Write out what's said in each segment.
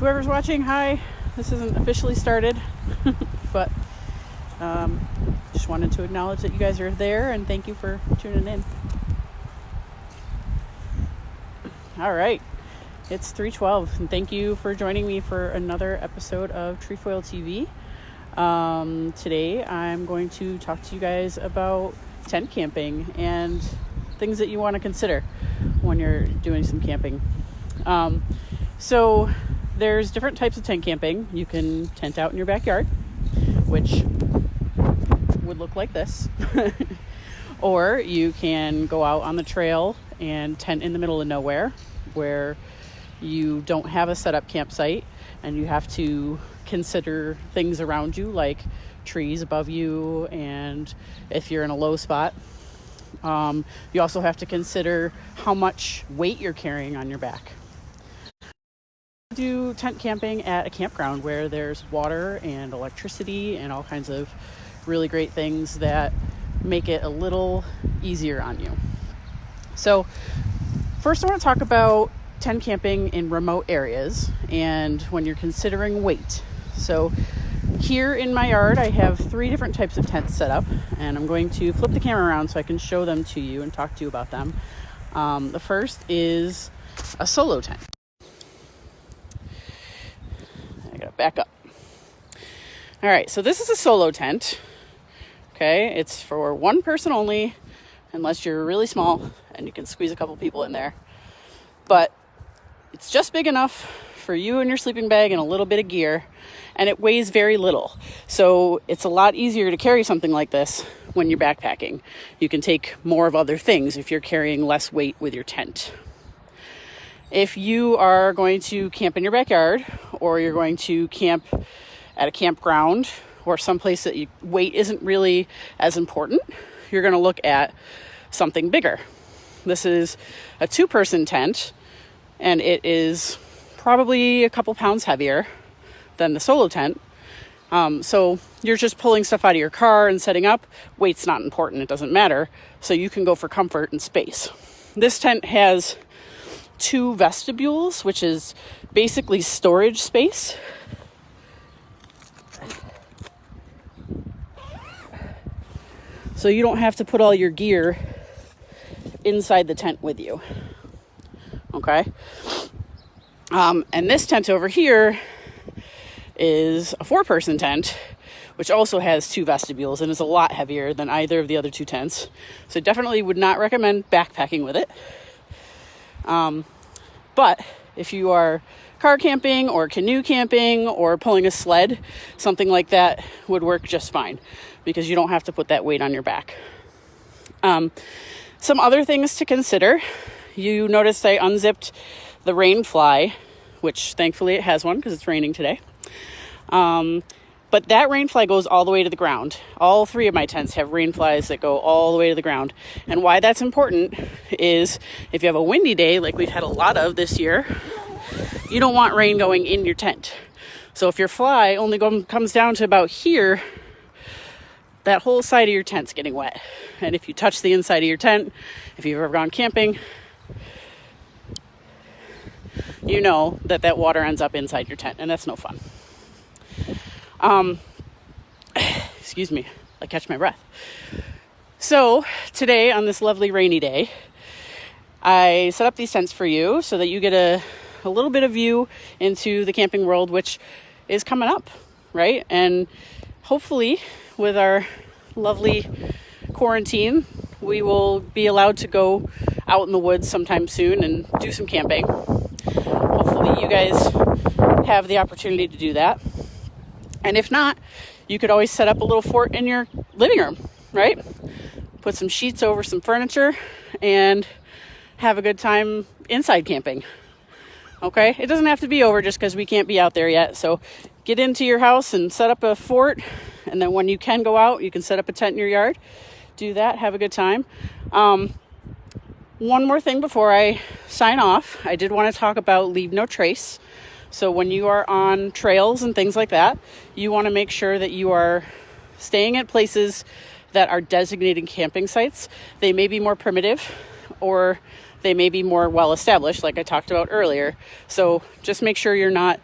To whoever's watching, hi. This isn't officially started, but just wanted to acknowledge that you guys are there and thank you for tuning in. All right, it's 3:12 and thank you for joining me for another episode of Trefoil TV. Today I'm going to talk to you guys about tent camping and things that you want to consider when you're doing some camping. So there's different types of tent camping. You can tent out in your backyard, which would look like this. Or you can go out on the trail and tent in the middle of nowhere where you don't have a set up campsite and you have to consider things around you like trees above you, and if you're in a low spot, you also have to consider how much weight you're carrying on your back. Do tent camping at a campground where there's water and electricity and all kinds of really great things that make it a little easier on you. So first I want to talk about tent camping in remote areas and when you're considering weight. So here in my yard I have 3 different types of tents set up, and I'm going to flip the camera around so I can show them to you and talk to you about them. The first is a solo tent. I gotta back up. All right, so this is a solo tent. Okay, it's for one person only, unless you're really small and you can squeeze a couple people in there. But it's just big enough for you and your sleeping bag and a little bit of gear, and it weighs very little. So it's a lot easier to carry something like this when you're backpacking. You can take more of other things if you're carrying less weight with your tent. If you are going to camp in your backyard, or you're going to camp at a campground or someplace that weight isn't really as important, you're going to look at something bigger. This is a 2-person tent, and it is probably a couple pounds heavier than the solo tent. So you're just pulling stuff out of your car and setting up. Weight's not important. It doesn't matter. So you can go for comfort and space. This tent has 2 vestibules, which is basically storage space. So you don't have to put all your gear inside the tent with you. Okay? And this tent over here is a 4-person tent, which also has 2 vestibules and is a lot heavier than either of the other 2 tents. So I definitely would not recommend backpacking with it. But if you are car camping or canoe camping or pulling a sled, something like that would work just fine because you don't have to put that weight on your back. Some other things to consider. You noticed I unzipped the rain fly, which thankfully it has one because it's raining today. But that rain fly goes all the way to the ground. All 3 of my tents have rain flies that go all the way to the ground. And why that's important is if you have a windy day, like we've had a lot of this year, you don't want rain going in your tent. So if your fly only comes down to about here, that whole side of your tent's getting wet. And if you touch the inside of your tent, if you've ever gone camping, you know that water ends up inside your tent, and that's no fun. Excuse me, I catch my breath. So today, on this lovely rainy day, I set up these tents for you so that you get a little bit of view into the camping world, which is coming up, right? And hopefully, with our lovely quarantine, we will be allowed to go out in the woods sometime soon and do some camping. Hopefully you guys have the opportunity to do that. And if not, you could always set up a little fort in your living room, right? Put some sheets over some furniture and have a good time inside camping. Okay? It doesn't have to be over just because we can't be out there yet. So get into your house and set up a fort. And then when you can go out, you can set up a tent in your yard. Do that. Have a good time. One more thing before I sign off. I did want to talk about leave no trace. So when you are on trails and things like that, you want to make sure that you are staying at places that are designated camping sites. They may be more primitive or they may be more well established, like I talked about earlier. So just make sure you're not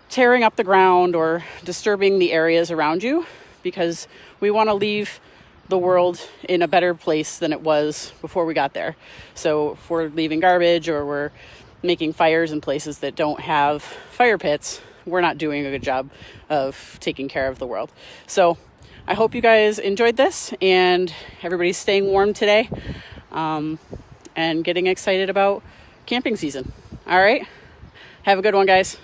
tearing up the ground or disturbing the areas around you, because we want to leave the world in a better place than it was before we got there. So if we're leaving garbage or we're making fires in places that don't have fire pits, we're not doing a good job of taking care of the world. So I hope you guys enjoyed this and everybody's staying warm today, and getting excited about camping season. All right. Have a good one, guys.